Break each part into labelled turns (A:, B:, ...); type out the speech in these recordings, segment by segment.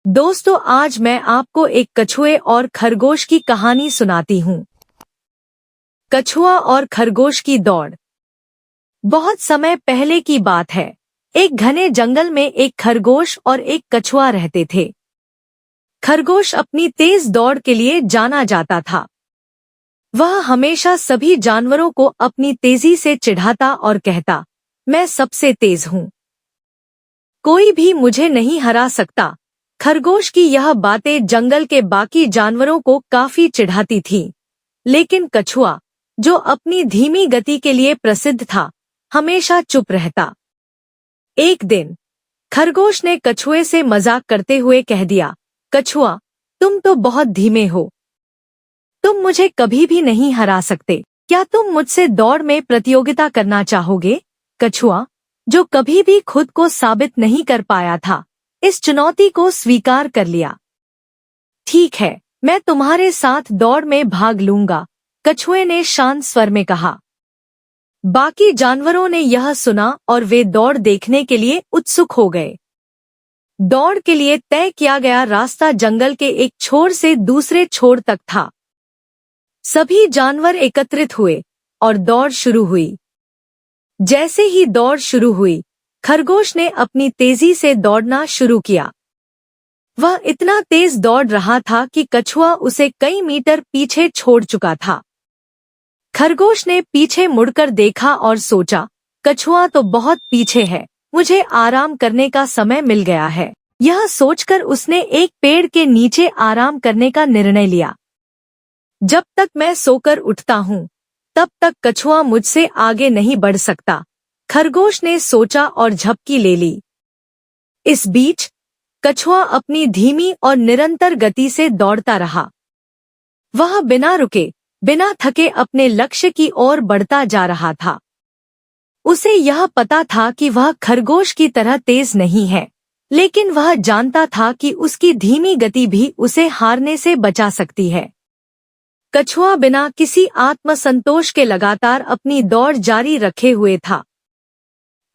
A: दोस्तों, आज मैं आपको एक कछुए और खरगोश की कहानी सुनाती हूँ। कछुआ और खरगोश की दौड़। बहुत समय पहले की बात है। एक घने जंगल में एक खरगोश और एक कछुआ रहते थे। खरगोश अपनी तेज दौड़ के लिए जाना जाता था। वह हमेशा सभी जानवरों को अपनी तेजी से चिढ़ाता और कहता, मैं सबसे तेज हूँ, कोई भी मुझे नहीं हरा सकता। खरगोश की यह बातें जंगल के बाकी जानवरों को काफी चिढ़ाती थीं। लेकिन कछुआ, जो अपनी धीमी गति के लिए प्रसिद्ध था, हमेशा चुप रहता। एक दिन खरगोश ने कछुए से मजाक करते हुए कह दिया, कछुआ, तुम तो बहुत धीमे हो, तुम मुझे कभी भी नहीं हरा सकते। क्या तुम मुझसे दौड़ में प्रतियोगिता करना चाहोगे? कछुआ, जो कभी भी खुद को साबित नहीं कर पाया था, इस चुनौती को स्वीकार कर लिया। ठीक है, मैं तुम्हारे साथ दौड़ में भाग लूंगा, कछुए ने शांत स्वर में कहा। बाकी जानवरों ने यह सुना और वे दौड़ देखने के लिए उत्सुक हो गए। दौड़ के लिए तय किया गया रास्ता जंगल के एक छोर से दूसरे छोर तक था। सभी जानवर एकत्रित हुए और दौड़ शुरू हुई। जैसे ही दौड़ शुरू हुई, खरगोश ने अपनी तेजी से दौड़ना शुरू किया। वह इतना तेज दौड़ रहा था कि कछुआ उसे कई मीटर पीछे छोड़ चुका था। खरगोश ने पीछे मुड़कर देखा और सोचा, कछुआ तो बहुत पीछे है, मुझे आराम करने का समय मिल गया है। यह सोचकर उसने एक पेड़ के नीचे आराम करने का निर्णय लिया। जब तक मैं सोकर उठता हूँ, तब तक कछुआ मुझसे आगे नहीं बढ़ सकता, खरगोश ने सोचा और झपकी ले ली। इस बीच कछुआ अपनी धीमी और निरंतर गति से दौड़ता रहा। वह बिना रुके, बिना थके अपने लक्ष्य की ओर बढ़ता जा रहा था। उसे यह पता था कि वह खरगोश की तरह तेज नहीं है, लेकिन वह जानता था कि उसकी धीमी गति भी उसे हारने से बचा सकती है। कछुआ बिना किसी आत्मसंतोष के लगातार अपनी दौड़ जारी रखे हुए था।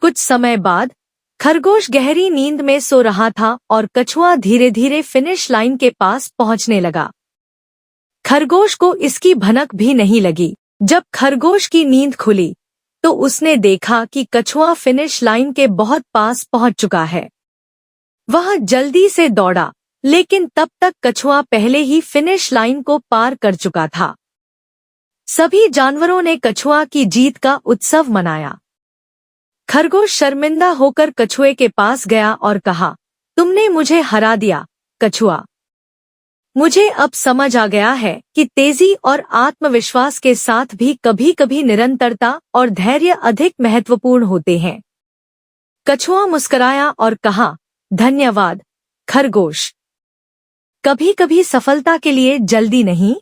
A: कुछ समय बाद खरगोश गहरी नींद में सो रहा था और कछुआ धीरे धीरे फिनिश लाइन के पास पहुंचने लगा। खरगोश को इसकी भनक भी नहीं लगी। जब खरगोश की नींद खुली, तो उसने देखा कि कछुआ फिनिश लाइन के बहुत पास पहुंच चुका है। वह जल्दी से दौड़ा, लेकिन तब तक कछुआ पहले ही फिनिश लाइन को पार कर चुका था। सभी जानवरों ने कछुआ की जीत का उत्सव मनाया। खरगोश शर्मिंदा होकर कछुए के पास गया और कहा, तुमने मुझे हरा दिया, कछुआ। मुझे अब समझ आ गया है कि तेजी और आत्मविश्वास के साथ भी कभी-कभी निरंतरता और धैर्य अधिक महत्वपूर्ण होते हैं। कछुआ मुस्कुराया और कहा, धन्यवाद, खरगोश। कभी-कभी सफलता के लिए जल्दी नहीं,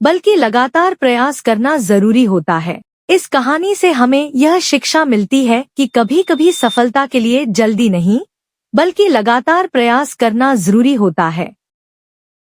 A: बल्कि लगातार प्रयास करना जरूरी होता है। इस कहानी से हमें यह शिक्षा मिलती है कि कभी-कभी सफलता के लिए जल्दी नहीं, बल्कि लगातार प्रयास करना जरूरी होता है।